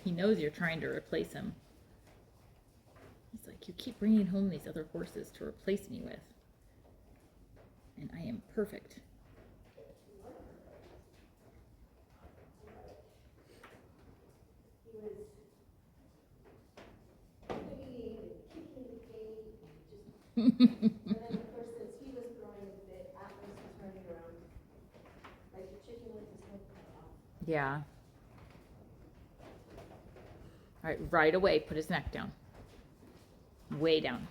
He knows you're trying to replace him. He's like, you keep bringing home these other horses to replace me with. And I am perfect. And then, of course, since he was growing a bit, Atlas was running around like a chicken with his head cut off. Yeah. All right, right away, put his neck down. Way down.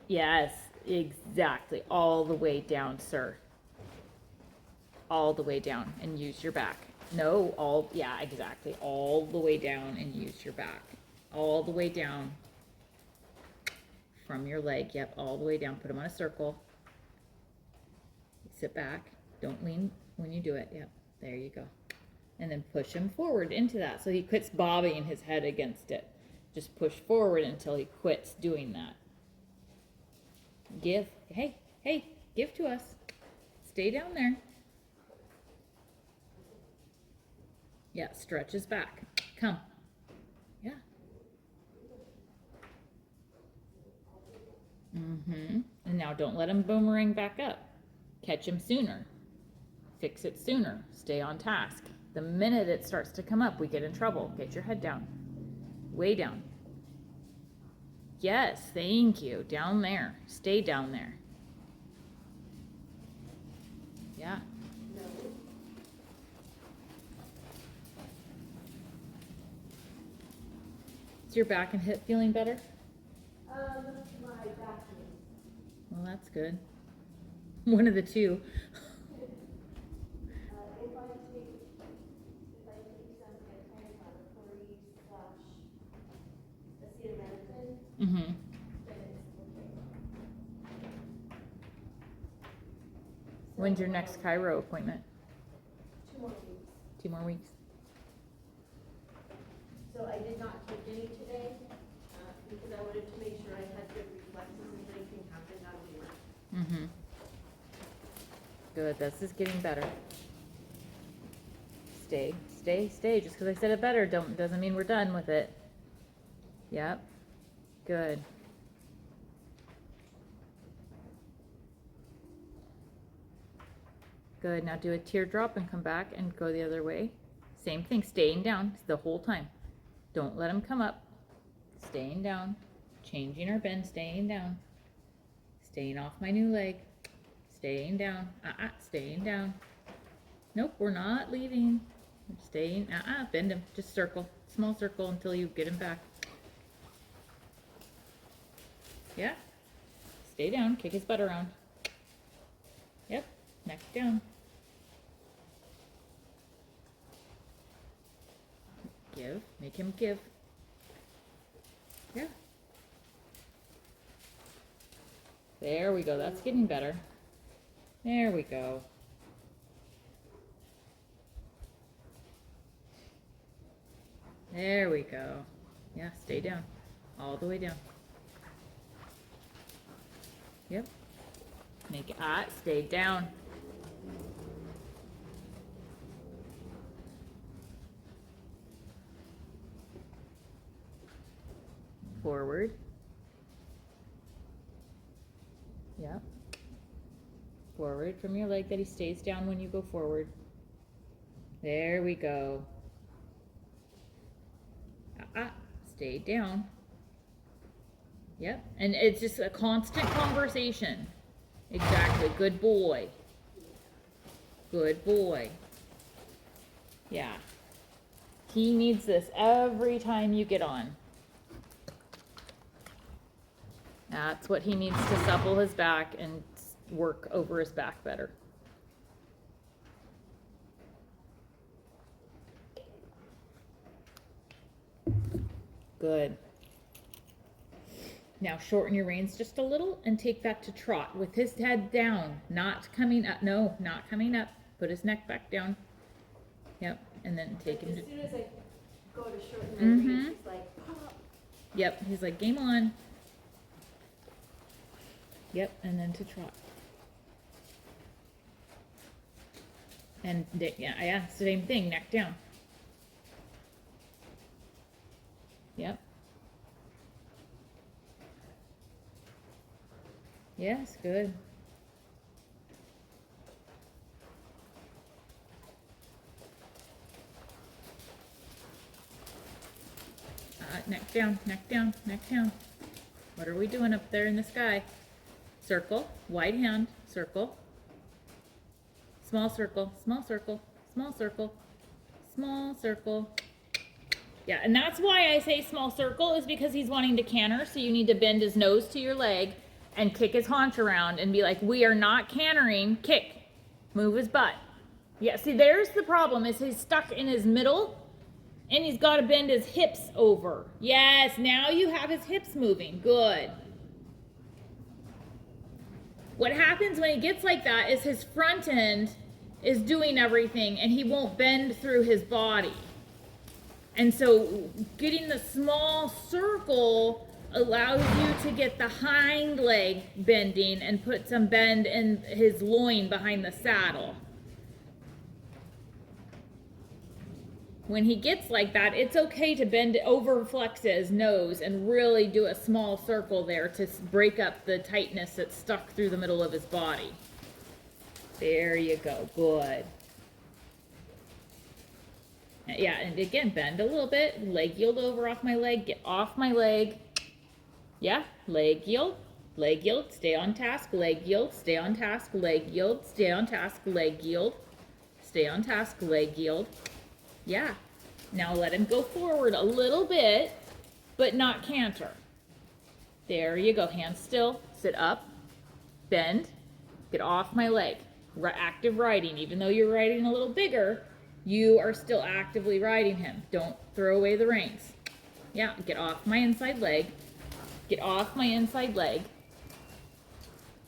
Yes, exactly. All the way down, sir. All the way down and use your back. No, yeah, exactly. All the way down and use your back. All the way down. From your leg, yep, all the way down. Put him on a circle. Sit back. Don't lean when you do it. Yep, there you go. And then push him forward into that so he quits bobbing his head against it. Just push forward until he quits doing that. Give. Hey, give to us. Stay down there. Yeah, stretch his back. Come. Yeah. And now don't let him boomerang back up. Catch him sooner. Fix it sooner. Stay on task. The minute it starts to come up, we get in trouble. Get your head down. Way down. Yes, thank you. Down there. Stay down there. Yeah. Is your back and hip feeling better? My back knee. Well, that's good. One of the two. If I take some anti-inflammatory / acetaminophen, then it's okay. When's your next chiro appointment? 2 more weeks. 2 more weeks. So I did not take any today because I wanted to make sure I had good reflexes if anything happened out of work. Good. This is getting better. Stay. Just because I said it better doesn't mean we're done with it. Yep. Good. Good. Now do a teardrop and come back and go the other way. Same thing. Staying down the whole time. Don't let him come up. Staying down. Changing our bend. Staying down. Staying off my new leg. Staying down. Staying down. Nope, we're not leaving. We're staying. Bend him. Just circle. Small circle until you get him back. Yeah. Stay down. Kick his butt around. Yep. Neck down. Give. Make him give. Yeah. There we go. That's getting better. There we go. There we go. Yeah, stay down. All the way down. Yep. Make it stay down. Forward. Yep. Forward from your leg that he stays down when you go forward. There we go. Stay down. Yep. And it's just a constant conversation. Exactly. Good boy. Good boy. Yeah. He needs this every time you get on. That's what he needs to supple his back and work over his back better. Good. Now shorten your reins just a little and take that to trot with his head down, not coming up. No, not coming up. Put his neck back down. Yep, and then take him to... As soon as I go to shorten my reins, he's like, pop. Yep, he's like, game on. Yep, and then to trot. And yeah, same thing, neck down. Yes, good. Neck down, neck down, neck down. What are we doing up there in the sky? Circle, wide hand, circle. Small circle, small circle, small circle, small circle. Yeah, and that's why I say small circle is because he's wanting to canter, so you need to bend his nose to your leg and kick his haunch around and be like, we are not cantering, kick. Move his butt. Yeah, see, there's the problem is he's stuck in his middle and he's got to bend his hips over. Yes, now you have his hips moving. Good. What happens when he gets like that is his front end is doing everything and he won't bend through his body. And so getting the small circle allows you to get the hind leg bending and put some bend in his loin behind the saddle. When he gets like that, it's okay to bend over, flex his nose and really do a small circle there to break up the tightness that's stuck through the middle of his body. There you go, good. Yeah, and again, bend a little bit, leg yield over off my leg, get off my leg. Yeah, leg yield, stay on task, leg yield, stay on task, leg yield, stay on task, leg yield, stay on task, leg yield. Yeah, now let him go forward a little bit, but not canter. There you go, hands still, sit up, bend, get off my leg. Active riding, even though you're riding a little bigger, you are still actively riding him. Don't throw away the reins. Yeah, get off my inside leg. Get off my inside leg.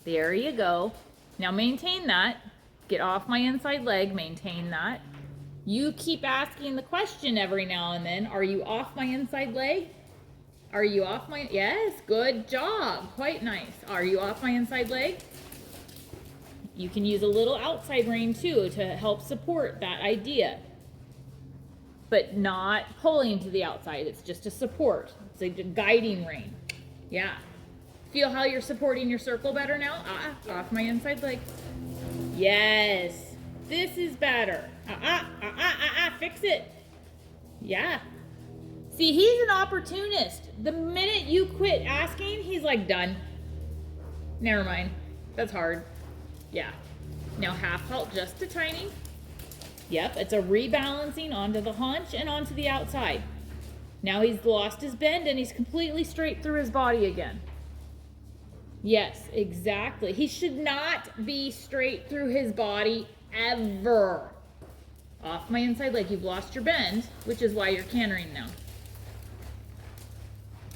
There you go. Now maintain that. Get off my inside leg, maintain that. You keep asking the question every now and then, are you off my inside leg? Are you off my, yes, good job, quite nice. Are you off my inside leg? You can use a little outside rein too to help support that idea. But not pulling to the outside, it's just a support. It's a guiding rein. Yeah. Feel how you're supporting your circle better now? Off my inside leg. Yes. This is better. Fix it. Yeah. See, he's an opportunist. The minute you quit asking, he's like, done. Never mind. That's hard. Yeah. Now half halt just a tiny. Yep, it's a rebalancing onto the haunch and onto the outside. Now he's lost his bend and he's completely straight through his body again. Yes, exactly. He should not be straight through his body ever. Off my inside leg. You've lost your bend, which is why you're cantering now.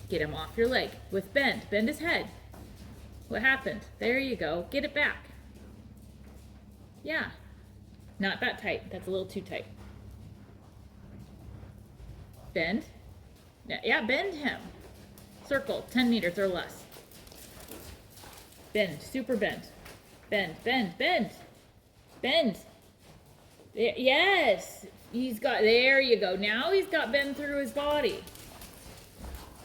Get him off your leg with bend. Bend his head. What happened? There you go. Get it back. Yeah. Not that tight. That's a little too tight. Bend. Yeah, bend him. Circle, 10 meters or less. Bend, super bend. Bend, bend, bend. Bend. Yes. He's got, there you go. Now he's got bend through his body.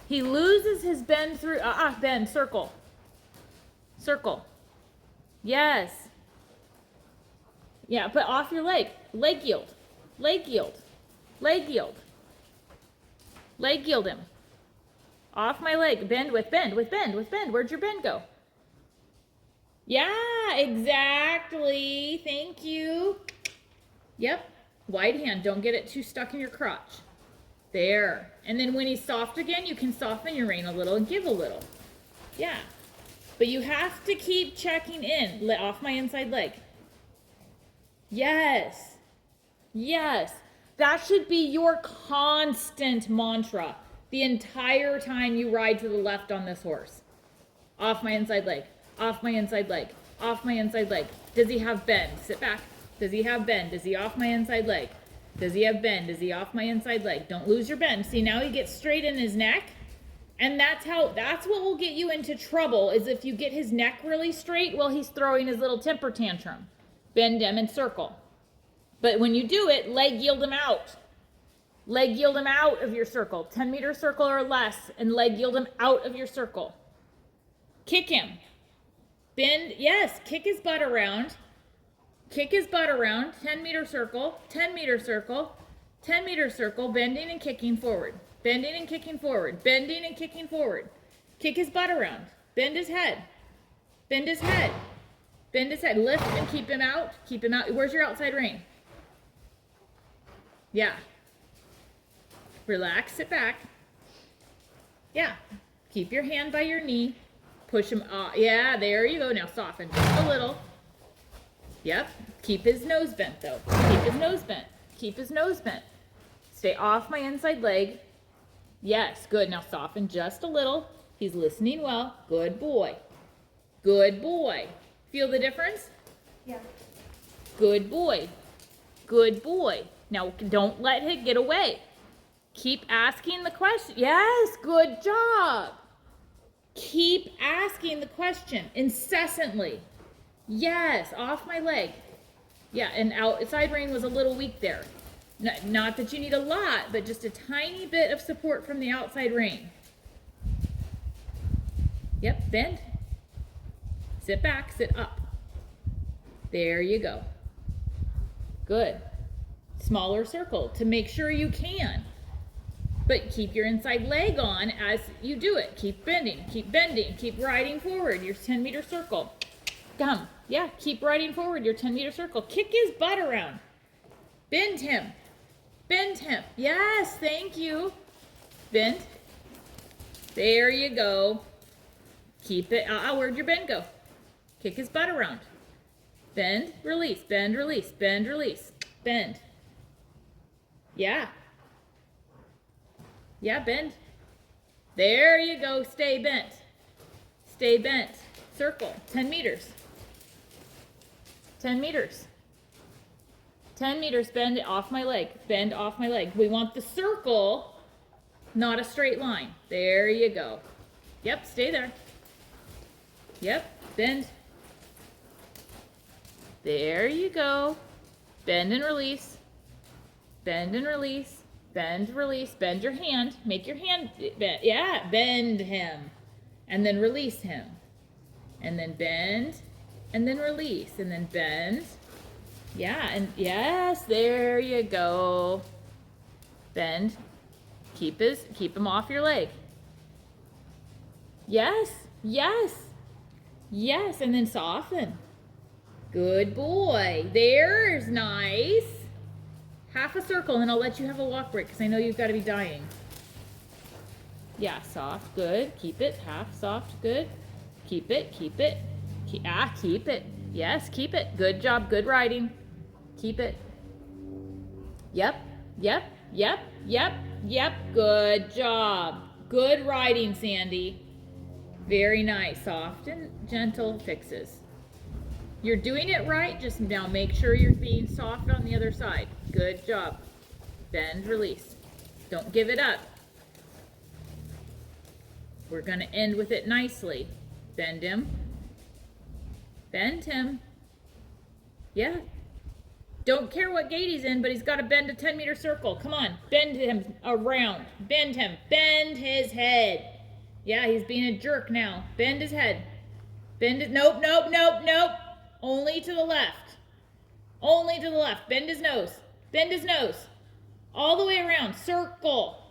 He loses his bend through, bend, circle. Circle. Yes. Yeah, but off your leg. Leg yield. Leg yield. Leg yield. Leg yield him. Off my leg. Bend with bend, with bend, with bend. Where'd your bend go? Yeah, exactly. Thank you. Yep. Wide hand. Don't get it too stuck in your crotch. There. And then when he's soft again, you can soften your rein a little and give a little. Yeah. But you have to keep checking in. Let off my inside leg. Yes. Yes. That should be your constant mantra the entire time you ride to the left on this horse. Off my inside leg. Off my inside leg. Off my inside leg. Does he have bend? Sit back. Does he have bend? Is he off my inside leg? Does he have bend? Is he off my inside leg? Don't lose your bend. See, now he gets straight in his neck. And that's what will get you into trouble, is if you get his neck really straight while he's throwing his little temper tantrum. Bend him and circle. But when you do it, leg yield him out. Leg yield him out of your circle. 10-meter circle or less, and leg yield him out of your circle. Kick him. Bend, yes, kick his butt around. Kick his butt around. 10-meter circle, 10-meter circle, 10-meter circle, bending and kicking forward. Bending and kicking forward. Bending and kicking forward. Kick his butt around. Bend his head. Bend his head. Bend his head. Lift and keep him out. Keep him out. Where's your outside rein? Yeah. Relax, sit back. Yeah. Keep your hand by your knee. Push him off. Yeah, there you go. Now soften just a little. Yep. Keep his nose bent though. Keep his nose bent. Keep his nose bent. Stay off my inside leg. Yes, good. Now soften just a little. He's listening well. Good boy. Good boy. Feel the difference? Yeah. Good boy. Good boy. Now don't let him get away. Keep asking the question. Yes, good job. Keep asking the question incessantly. Yes, off my leg. Yeah, and outside rein was a little weak there. Not that you need a lot, but just a tiny bit of support from the outside rein. Yep, bend. Sit back, sit up. There you go. Good. Smaller circle to make sure you can. But keep your inside leg on as you do it. Keep bending, keep riding forward. Your 10-meter circle. Come. Yeah, keep riding forward your 10-meter circle. Kick his butt around. Bend him. Bend him. Yes, thank you. Bend. There you go. Keep it. Where'd your bend go? Kick his butt around. Bend, release, bend, release, bend, release, bend. Yeah. Yeah, bend. There you go. Stay bent. Stay bent. Circle. 10 meters. 10 meters. 10 meters. Bend off my leg. Bend off my leg. We want the circle, not a straight line. There you go. Yep, stay there. Yep, bend. There you go. Bend and release. Bend and release. Bend, release. Bend your hand. Make your hand bend. Yeah, bend him. And then release him. And then bend. And then release. And then bend. Yeah, and yes, there you go. Bend. Keep him off your leg. Yes, yes, yes, and then soften. Good boy. There's nice. Half a circle, and then I'll let you have a walk break because I know you've got to be dying. Yeah, soft, good. Keep it. Half soft, good. Keep it, keep it. Keep it. Yes, keep it. Good job, good riding. Keep it. Yep, yep, yep, yep, yep. Good job. Good riding, Sandy. Very nice. Soft and gentle fixes. You're doing it right. Just now make sure you're being soft on the other side. Good job. Bend, release. Don't give it up. We're going to end with it nicely. Bend him. Bend him. Yeah. Don't care what gait he's in, but he's got to bend a 10-meter circle. Come on. Bend him around. Bend him. Bend his head. Yeah, he's being a jerk now. Bend his head. Bend it. Nope, nope, nope, nope. Only to the left. Only to the left. Bend his nose. Bend his nose. All the way around. Circle.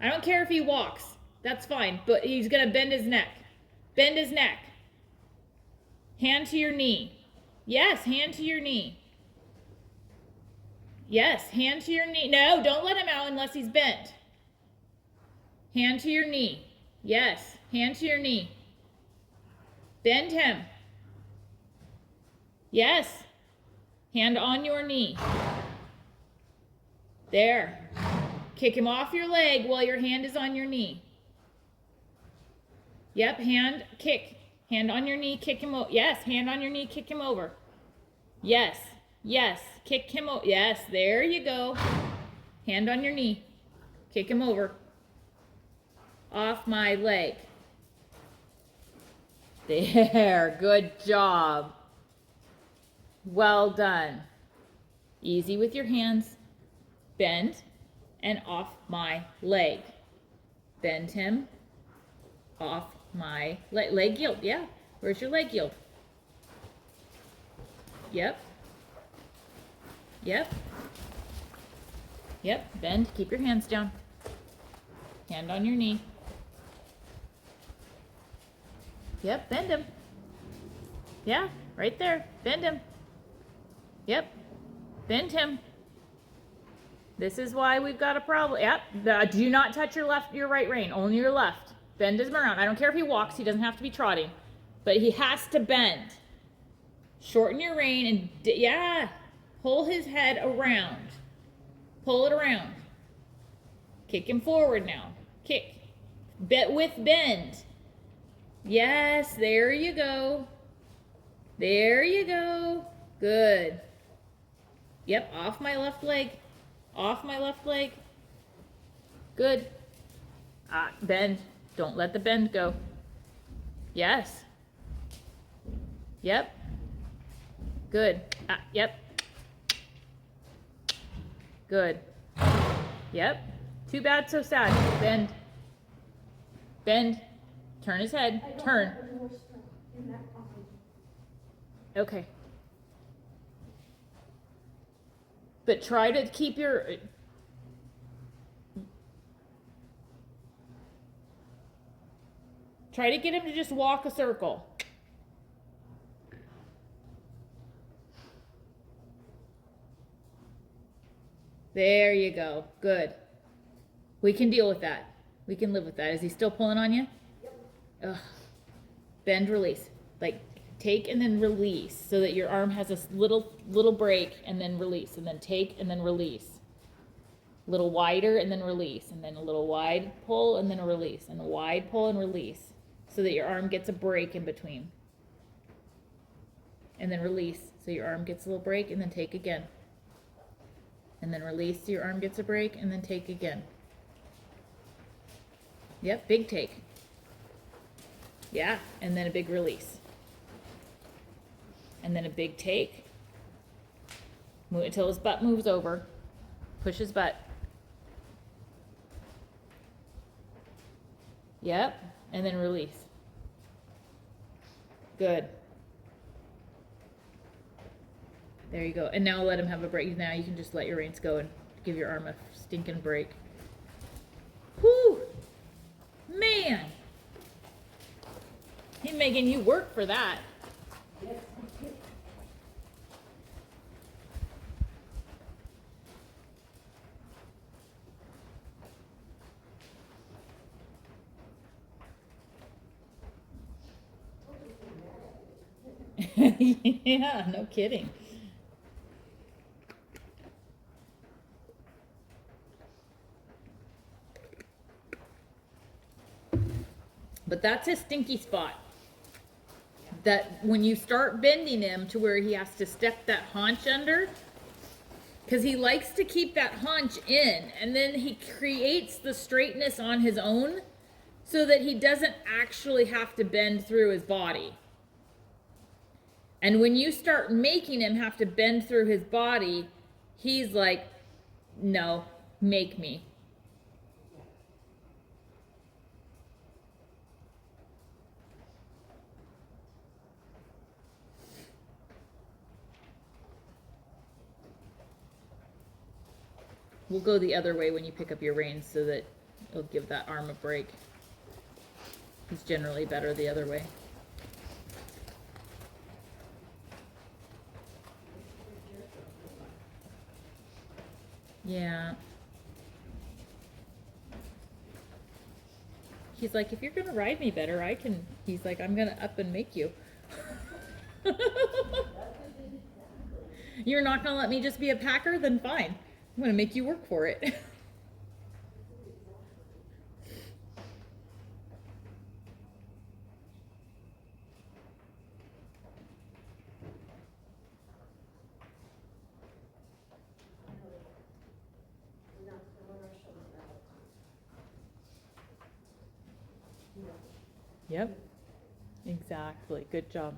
I don't care if he walks. That's fine. But he's going to bend his neck. Bend his neck. Hand to your knee. Yes, hand to your knee. Yes, hand to your knee. No, don't let him out unless he's bent. Hand to your knee. Yes, hand to your knee. Bend him. Yes. Hand on your knee. There. Kick him off your leg while your hand is on your knee. Yep, hand, kick. Hand on your knee, kick him over. Yes, hand on your knee, kick him over. Yes, yes, kick him over. Yes, there you go. Hand on your knee. Kick him over. Off my leg. There, good job. Well done. Easy with your hands. Bend and off my leg. Bend him off my leg yield. Yeah, where's your leg yield? Yep. Yep. Yep. Bend. Keep your hands down. Hand on your knee. Yep. Bend him. Yeah. Right there. Bend him. Yep. Bend him. This is why we've got a problem. Yep. Do not touch your right rein. Only your left. Bend him around. I don't care if he walks. He doesn't have to be trotting. But he has to bend. Shorten your rein and, yeah. Pull his head around. Pull it around. Kick him forward now. Kick. With bend. Yes, there you go. There you go. Good. Yep, off my left leg. Off my left leg. Good. Bend. Don't let the bend go. Yes. Yep. Good. Yep. Good. Yep. Too bad, so sad. Bend. Bend. Turn his head. Turn. Okay. But try to keep your... Try to get him to just walk a circle. There you go. Good. We can deal with that. We can live with that. Is he still pulling on you? Yep. Ugh. Bend, release. Like, take and then release so that your arm has a little break and then release. And then take and then release. A little wider and then release. And then a little wide pull and then a release. And a wide pull and release. So that your arm gets a break in between. And then release. So your arm gets a little break and then take again. And then release so your arm gets a break and then take again. Yep, big take. Yeah, and then a big release. And then a big take. Move until his butt moves over. Push his butt. Yep, and then release. Good. There you go. And now let him have a break. Now you can just let your reins go and give your arm a stinking break. Whew! Man! He's making you work for that. Yeah, no kidding. But that's his stinky spot. That when you start bending him to where he has to step that haunch under, because he likes to keep that haunch in, and then he creates the straightness on his own so that he doesn't actually have to bend through his body. And when you start making him have to bend through his body, he's like, no, make me. We'll go the other way when you pick up your reins so that it'll give that arm a break. It's generally better the other way. Yeah. He's like, if you're gonna ride me better, I can. He's like, I'm gonna up and make you. You're not gonna let me just be a packer? Then fine. I'm gonna make you work for it. Yep. Exactly. Good job.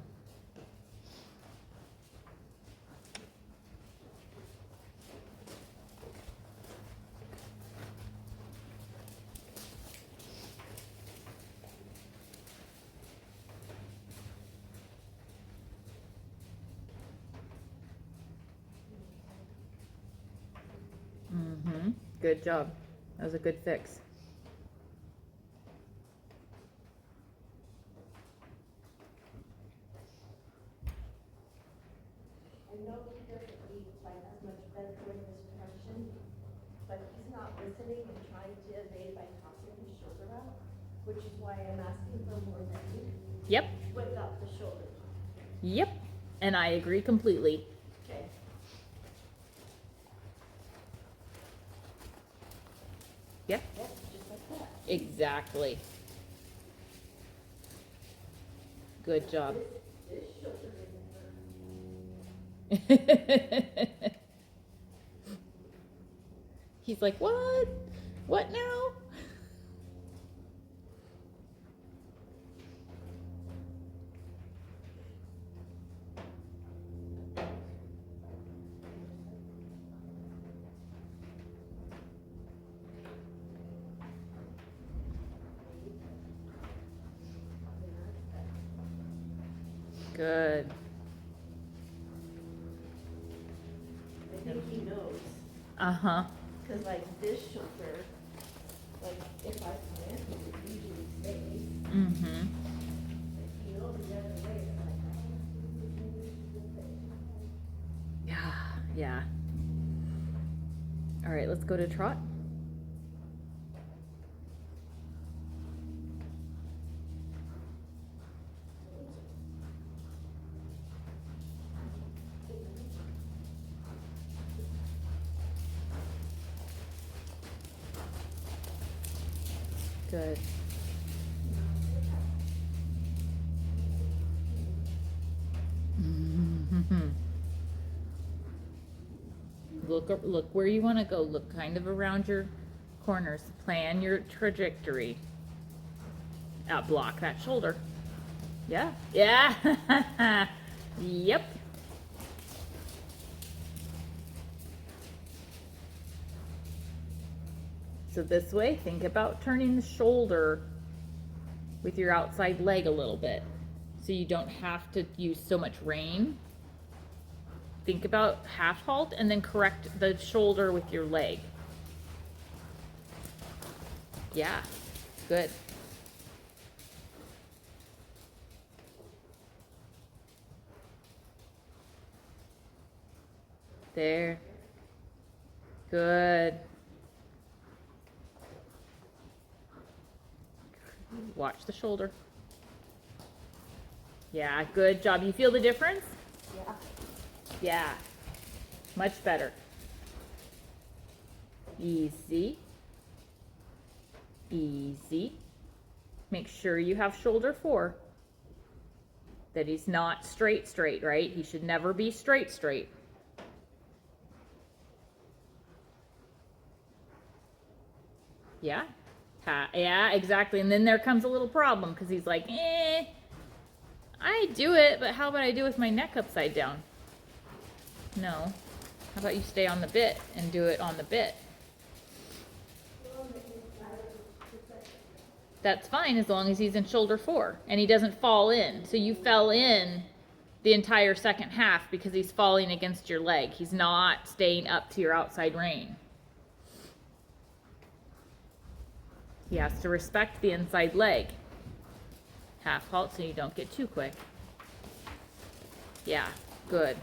Good job. That was a good fix. I know he doesn't need like as much bend going this direction, but he's not listening and trying to evade by tossing his shoulder out, which is why I'm asking for more bending Yep. without the shoulder. Yep. And I agree completely. Okay. Yep. Yep, just like that. Exactly. Good job. This shoulder isn't He's like, what? What now? Good. I think he knows, Uh-huh. cause like this shoulder, like if I plant it, it usually stays. Mm-hmm. Like he knows the other way, it's like, oh, Yeah, yeah. All right, let's go to trot. Good. Mm-hmm. Look where you want to go. Look kind of around your corners. Plan your trajectory. Block that shoulder. Yeah. Yeah. Yep. So this way, think about turning the shoulder with your outside leg a little bit so you don't have to use so much rein. Think about half halt and then correct the shoulder with your leg. Yeah, good. There. Good. Watch the shoulder. Yeah, good job. You feel the difference? yeah. Yeah. Much better. Easy. Easy. Make sure you have shoulder 4. That he's not straight, right? He should never be straight. Yeah. Yeah, exactly. And then there comes a little problem because he's like, I do it, but how about I do it with my neck upside down? No. How about you stay on the bit and do it on the bit? That's fine as long as he's in shoulder 4 and he doesn't fall in. So you fell in the entire second half because he's falling against your leg. He's not staying up to your outside rein. He has to respect the inside leg. Half halt so you don't get too quick. Yeah, good.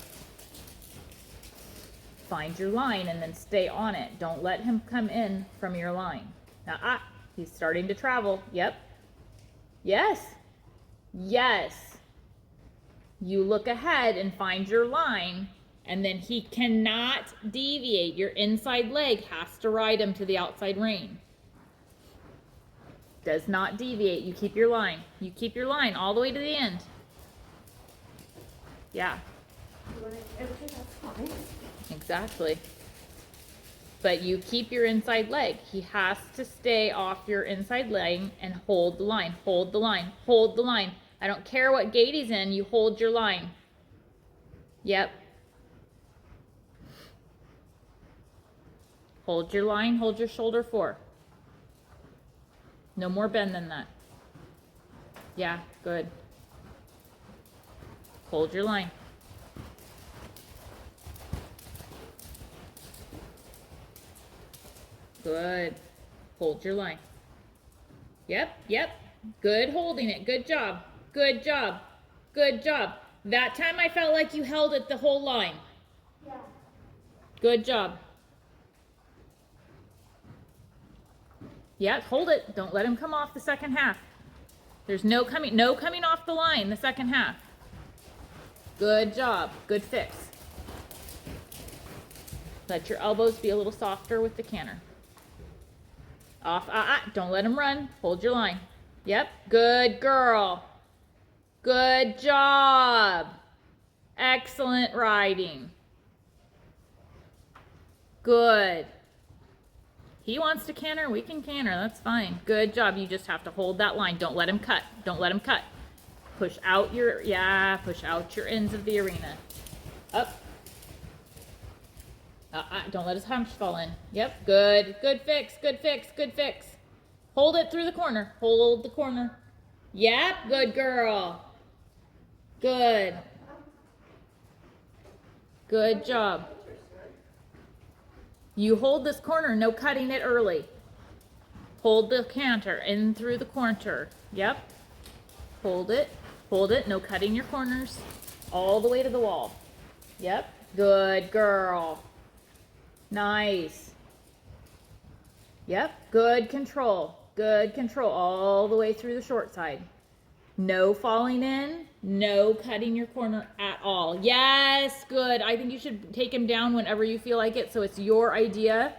Find your line and then stay on it. Don't let him come in from your line. Now, he's starting to travel. Yep. Yes. Yes. You look ahead and find your line, and then he cannot deviate. Your inside leg has to ride him to the outside rein. Does not deviate. You keep your line. You keep your line all the way to the end. Yeah. Okay, that's fine. Exactly. But you keep your inside leg. He has to stay off your inside leg and hold the line. Hold the line. Hold the line. I don't care what gait he's in. You hold your line. Yep. Hold your line. Hold your shoulder 4. No more bend than that. Yeah, good. Hold your line. Good. Hold your line. Yep, yep. Good holding it. Good job. Good job. Good job. That time I felt like you held it the whole line. Yeah. Good job. Yeah, hold it. Don't let him come off the second half. There's no coming off the line the second half. Good job. Good fix. Let your elbows be a little softer with the canter. Off, don't let him run. Hold your line. Yep, good girl. Good job. Excellent riding. Good. He wants to canter, we can canter, that's fine. Good job, you just have to hold that line. Don't let him cut, don't let him cut. Push out your ends of the arena. Up. Don't let his humps fall in. Yep, good, good fix, good fix, good fix. Hold it through the corner, hold the corner. Yep, good girl. Good. Good job. You hold this corner, no cutting it early. Hold the canter in through the corner. Yep. Hold it, no cutting your corners. All the way to the wall. Yep, good girl. Nice. Yep, good control, all the way through the short side. No falling in, no cutting your corner at all. Yes, good. I think you should take him down whenever you feel like it, so it's your idea.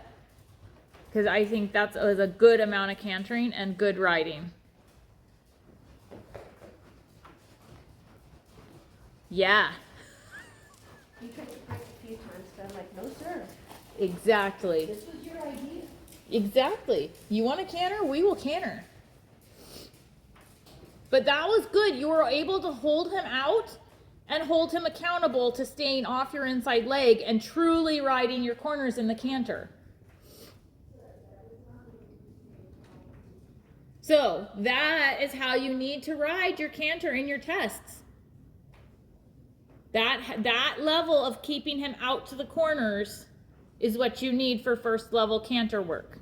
Because I think that was a good amount of cantering and good riding. Yeah. You tried to practice a few times, but I'm like, no, sir. Exactly. This was your idea. Exactly. You want to canter? We will canter. But that was good. You were able to hold him out and hold him accountable to staying off your inside leg and truly riding your corners in the canter. So that is how you need to ride your canter in your tests. That level of keeping him out to the corners is what you need for first level canter work.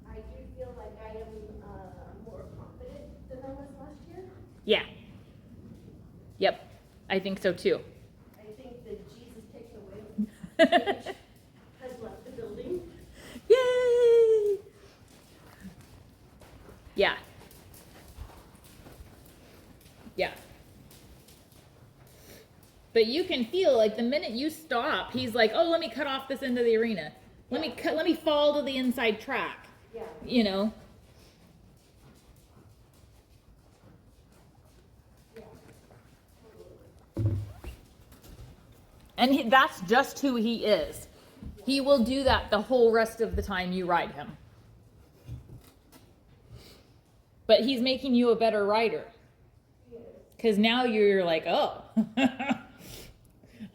I do feel like I am more confident than I was last year. Yeah. Yep. I think so too. I think that Jesus taken away has left the building. Yay! Yeah. Yeah. But you can feel like the minute you stop, he's like, "Oh, let me cut off this end of the arena. Let me fall to the inside track." Yeah. You know. And that's just who he is. He will do that the whole rest of the time you ride him. But he's making you a better rider. Because now you're like, oh,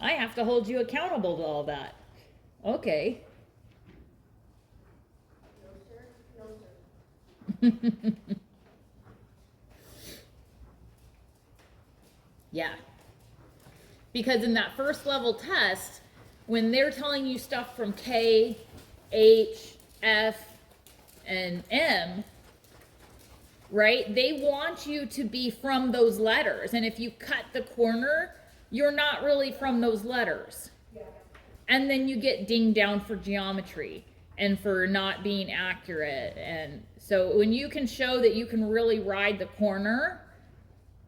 I have to hold you accountable to all that. Okay. No, sir. No, sir. Yeah. Because in that first level test, when they're telling you stuff from K, H, F, and M, right? They want you to be from those letters. And if you cut the corner, you're not really from those letters. Yeah. And then you get dinged down for geometry and for not being accurate. And so when you can show that you can really ride the corner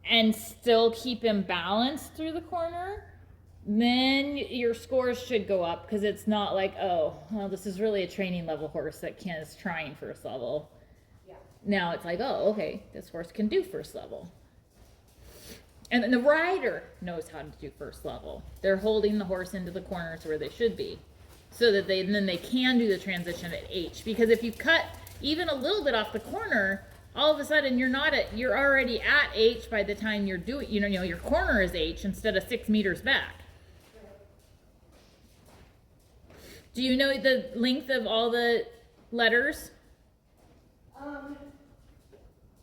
and still keep him balanced through the corner, then your scores should go up, because it's not like, oh, well, this is really a training level horse that is trying first level. Yeah. Now it's like, oh, okay, this horse can do first level. And then the rider knows how to do first level. They're holding the horse into the corners where they should be, so that then they can do the transition at H. Because if you cut even a little bit off the corner, all of a sudden you're already at H by the time you're doing, your corner is H instead of 6 meters back. Do you know the length of all the letters?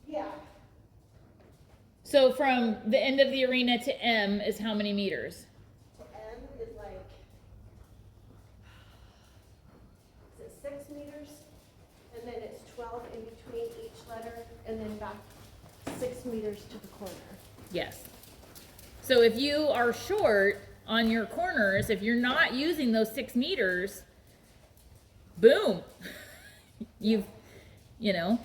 Yeah. So from the end of the arena to M is how many meters? So M is like, is it and then back 6 meters to the corner. Yes. So if you are short on your corners, if you're not using those 6 meters, boom, you know.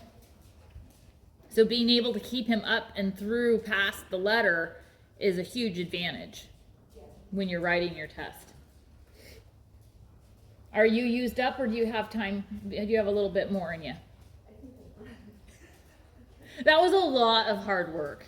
So being able to keep him up and through past the letter is a huge advantage when you're writing your test. Are you used up, or do you have time? Do you have a little bit more in you? That was a lot of hard work.